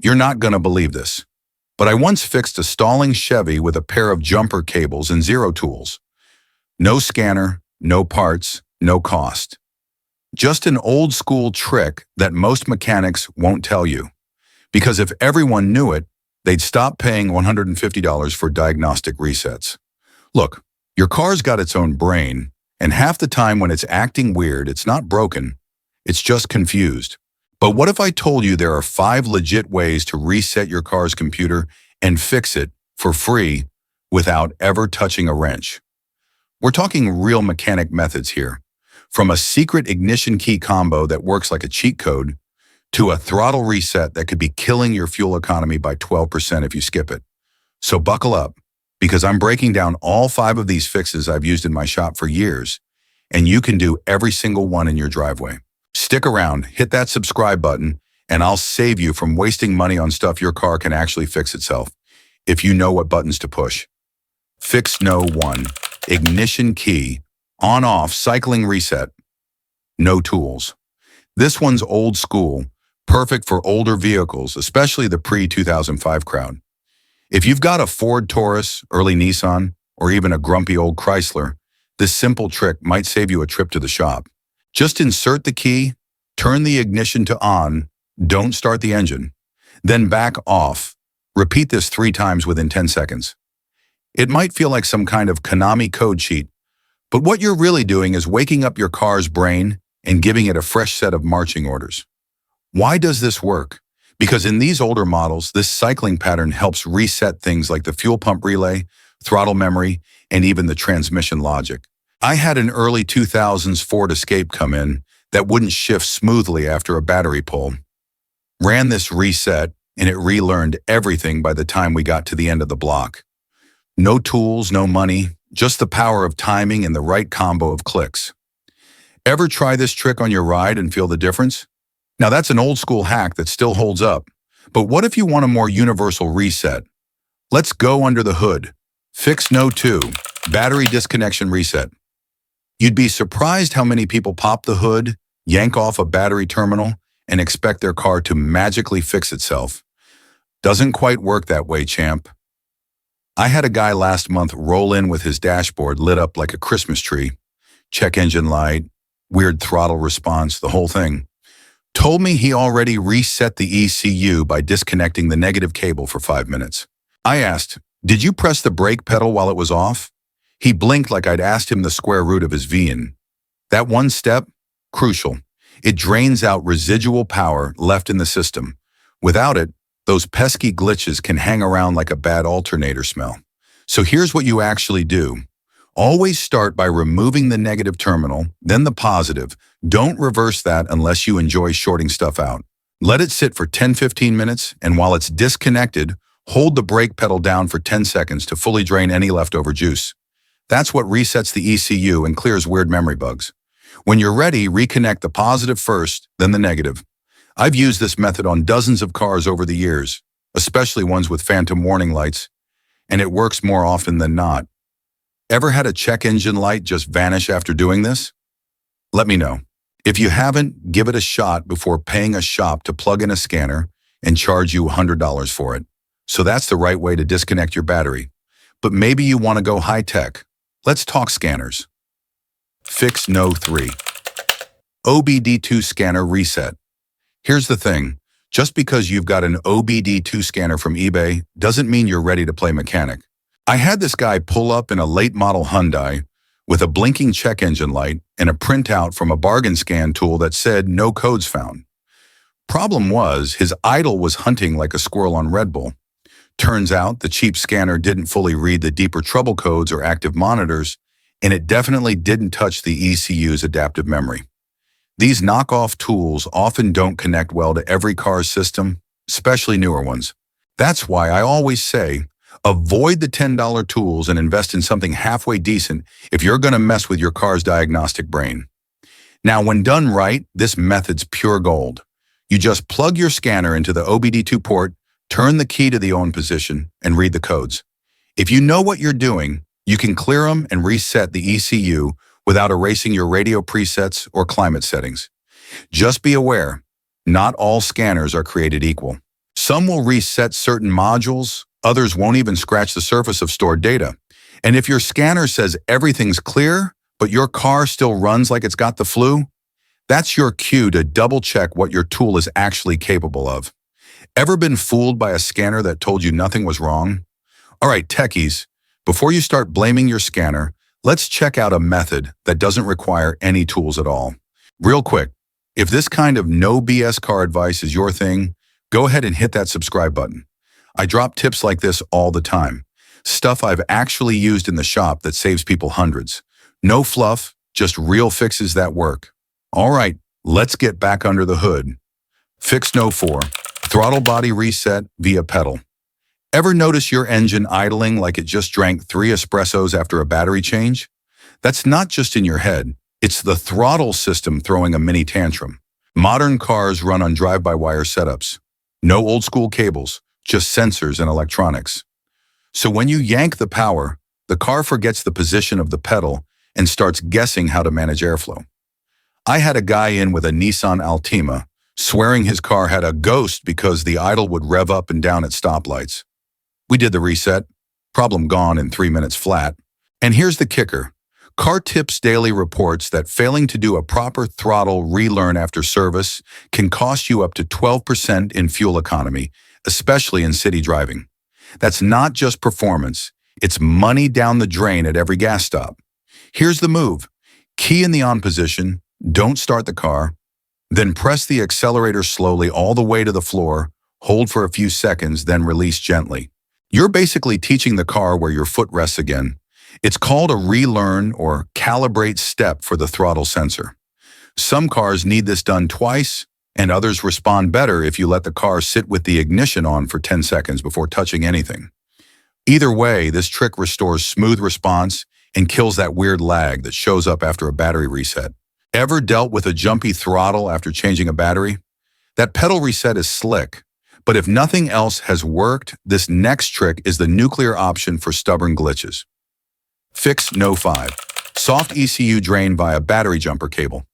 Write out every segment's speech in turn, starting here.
You're not gonna believe this, but I once fixed a stalling Chevy with a pair of jumper cables and zero tools. No scanner, no parts, no cost. Just an old school trick that most mechanics won't tell you. Because if everyone knew it, they'd stop paying $150 for diagnostic resets. Look, your car's got its own brain, and half the time when it's acting weird, it's not broken, it's just confused. But what if I told you there are 5 legit ways to reset your car's computer and fix it for free without ever touching a wrench? We're talking real mechanic methods here, from a secret ignition key combo that works like a cheat code to a throttle reset that could be killing your fuel economy by 12% if you skip it. So buckle up, because I'm breaking down all 5 of these fixes I've used in my shop for years, and you can do every single one in your driveway. Stick around, hit that subscribe button, and I'll save you from wasting money on stuff your car can actually fix itself, if you know what buttons to push. Fix No. 1. Ignition key, on-off cycling reset. No tools. This one's old school, perfect for older vehicles, especially the pre-2005 crowd. If you've got a Ford Taurus, early Nissan, or even a grumpy old Chrysler, this simple trick might save you a trip to the shop. Just insert the key, turn the ignition to on, don't start the engine, then back off. Repeat this 3 times within 10 seconds. It might feel like some kind of Konami code cheat, but what you're really doing is waking up your car's brain and giving it a fresh set of marching orders. Why does this work? Because in these older models, this cycling pattern helps reset things like the fuel pump relay, throttle memory, and even the transmission logic. I had an early 2000s Ford Escape come in that wouldn't shift smoothly after a battery pull. Ran this reset, and it relearned everything by the time we got to the end of the block. No tools, no money, just the power of timing and the right combo of clicks. Ever try this trick on your ride and feel the difference? Now that's an old school hack that still holds up, but what if you want a more universal reset? Let's go under the hood. Fix No. 2. Battery disconnection reset. You'd be surprised how many people pop the hood, yank off a battery terminal, and expect their car to magically fix itself. Doesn't quite work that way, champ. I had a guy last month roll in with his dashboard lit up like a Christmas tree. Check engine light, weird throttle response, the whole thing. Told me he already reset the ECU by disconnecting the negative cable for 5 minutes. I asked, "Did you press the brake pedal while it was off?" He blinked like I'd asked him the square root of his V-in. That one step? Crucial. It drains out residual power left in the system. Without it, those pesky glitches can hang around like a bad alternator smell. So here's what you actually do. Always start by removing the negative terminal, then the positive. Don't reverse that unless you enjoy shorting stuff out. Let it sit for 10-15 minutes, and while it's disconnected, hold the brake pedal down for 10 seconds to fully drain any leftover juice. That's what resets the ECU and clears weird memory bugs. When you're ready, reconnect the positive first, then the negative. I've used this method on dozens of cars over the years, especially ones with phantom warning lights, and it works more often than not. Ever had a check engine light just vanish after doing this? Let me know. If you haven't, give it a shot before paying a shop to plug in a scanner and charge you $100 for it. So that's the right way to disconnect your battery. But maybe you want to go high-tech. Let's talk scanners. Fix No. 3. OBD2 scanner reset. Here's the thing. Just because you've got an OBD2 scanner from eBay doesn't mean you're ready to play mechanic. I had this guy pull up in a late model Hyundai with a blinking check engine light and a printout from a bargain scan tool that said no codes found. Problem was, his idol was hunting like a squirrel on Red Bull. Turns out the cheap scanner didn't fully read the deeper trouble codes or active monitors, and it definitely didn't touch the ECU's adaptive memory. These knockoff tools often don't connect well to every car's system, especially newer ones. That's why I always say, avoid the $10 tools and invest in something halfway decent if you're going to mess with your car's diagnostic brain. Now, when done right, this method's pure gold. You just plug your scanner into the OBD2 port, turn the key to the on position, and read the codes. If you know what you're doing, you can clear them and reset the ECU without erasing your radio presets or climate settings. Just be aware, not all scanners are created equal. Some will reset certain modules, others won't even scratch the surface of stored data. And if your scanner says everything's clear, but your car still runs like it's got the flu, that's your cue to double-check what your tool is actually capable of. Ever been fooled by a scanner that told you nothing was wrong? All right, techies, before you start blaming your scanner, let's check out a method that doesn't require any tools at all. Real quick, if this kind of no BS car advice is your thing, go ahead and hit that subscribe button. I drop tips like this all the time. Stuff I've actually used in the shop that saves people hundreds. No fluff, just real fixes that work. All right, let's get back under the hood. Fix No. 4. Throttle body reset via pedal. Ever notice your engine idling like it just drank 3 espressos after a battery change? That's not just in your head. It's the throttle system throwing a mini tantrum. Modern cars run on drive-by-wire setups. No old-school cables, just sensors and electronics. So when you yank the power, the car forgets the position of the pedal and starts guessing how to manage airflow. I had a guy in with a Nissan Altima, swearing his car had a ghost because the idle would rev up and down at stoplights. We did the reset, problem gone in 3 minutes flat. And here's the kicker. Car Tips Daily reports that failing to do a proper throttle relearn after service can cost you up to 12% in fuel economy, especially in city driving. That's not just performance, it's money down the drain at every gas stop. Here's the move. Key in the on position, don't start the car, then press the accelerator slowly all the way to the floor, hold for a few seconds, then release gently. You're basically teaching the car where your foot rests again. It's called a relearn or calibrate step for the throttle sensor. Some cars need this done twice, and others respond better if you let the car sit with the ignition on for 10 seconds before touching anything. Either way, this trick restores smooth response and kills that weird lag that shows up after a battery reset. Ever dealt with a jumpy throttle after changing a battery? That pedal reset is slick, but if nothing else has worked, this next trick is the nuclear option for stubborn glitches. Fix No. 5. Soft ECU drain via battery jumper cable.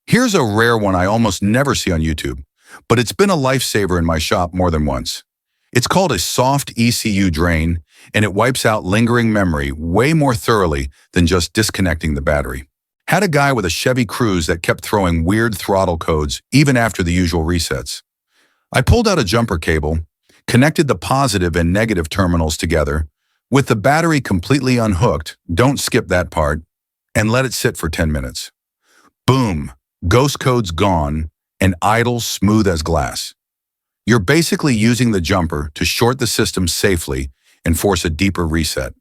Here's a rare one I almost never see on YouTube, but it's been a lifesaver in my shop more than once. It's called a soft ECU drain, and it wipes out lingering memory way more thoroughly than just disconnecting the battery. Had a guy with a Chevy Cruze that kept throwing weird throttle codes even after the usual resets. I pulled out a jumper cable, connected the positive and negative terminals together, with the battery completely unhooked, don't skip that part, and let it sit for 10 minutes. Boom, ghost codes gone, and idle smooth as glass. You're basically using the jumper to short the system safely and force a deeper reset.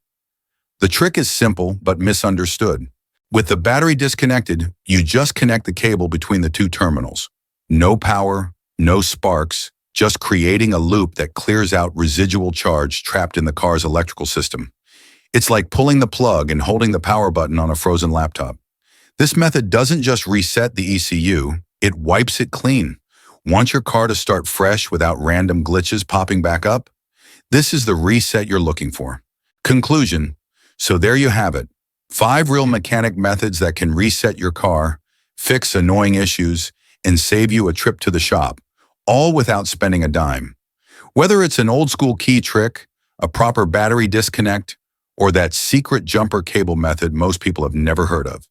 The trick is simple but misunderstood. With the battery disconnected, you just connect the cable between the two terminals. No power, no sparks, just creating a loop that clears out residual charge trapped in the car's electrical system. It's like pulling the plug and holding the power button on a frozen laptop. This method doesn't just reset the ECU, it wipes it clean. Want your car to start fresh without random glitches popping back up? This is the reset you're looking for. Conclusion. So there you have it. 5 real mechanic methods that can reset your car, fix annoying issues, and save you a trip to the shop, all without spending a dime. Whether it's an old-school key trick, a proper battery disconnect, or that secret jumper cable method most people have never heard of.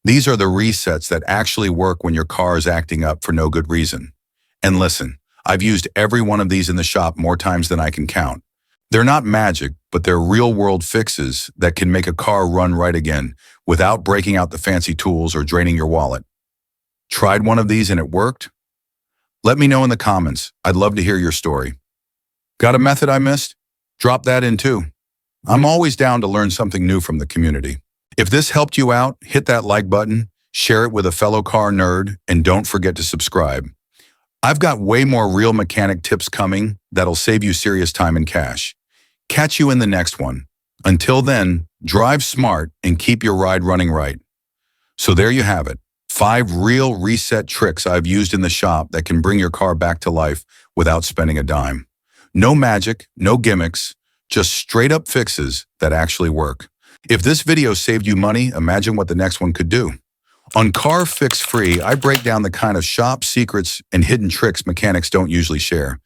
These are the resets that actually work when your car is acting up for no good reason. And listen, I've used every one of these in the shop more times than I can count. They're not magic, but they're real-world fixes that can make a car run right again without breaking out the fancy tools or draining your wallet. Tried one of these and it worked? Let me know in the comments. I'd love to hear your story. Got a method I missed? Drop that in too. I'm always down to learn something new from the community. If this helped you out, hit that like button, share it with a fellow car nerd, and don't forget to subscribe. I've got way more real mechanic tips coming that'll save you serious time and cash. Catch you in the next one. Until then, drive smart and keep your ride running right. So there you have it. 5 real reset tricks I've used in the shop that can bring your car back to life without spending a dime. No magic, no gimmicks, just straight up fixes that actually work. If this video saved you money, imagine what the next one could do. On Car Fix Free, I break down the kind of shop secrets and hidden tricks mechanics don't usually share.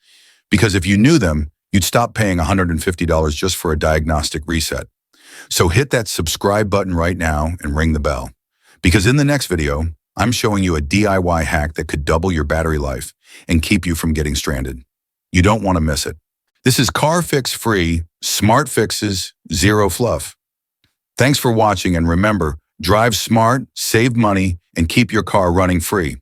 Because if you knew them, you'd stop paying $150 just for a diagnostic reset. So hit that subscribe button right now and ring the bell. Because in the next video, I'm showing you a DIY hack that could double your battery life and keep you from getting stranded. You don't want to miss it. This is Car Fix Free, smart fixes, zero fluff. Thanks for watching, and remember, drive smart, save money, and keep your car running free.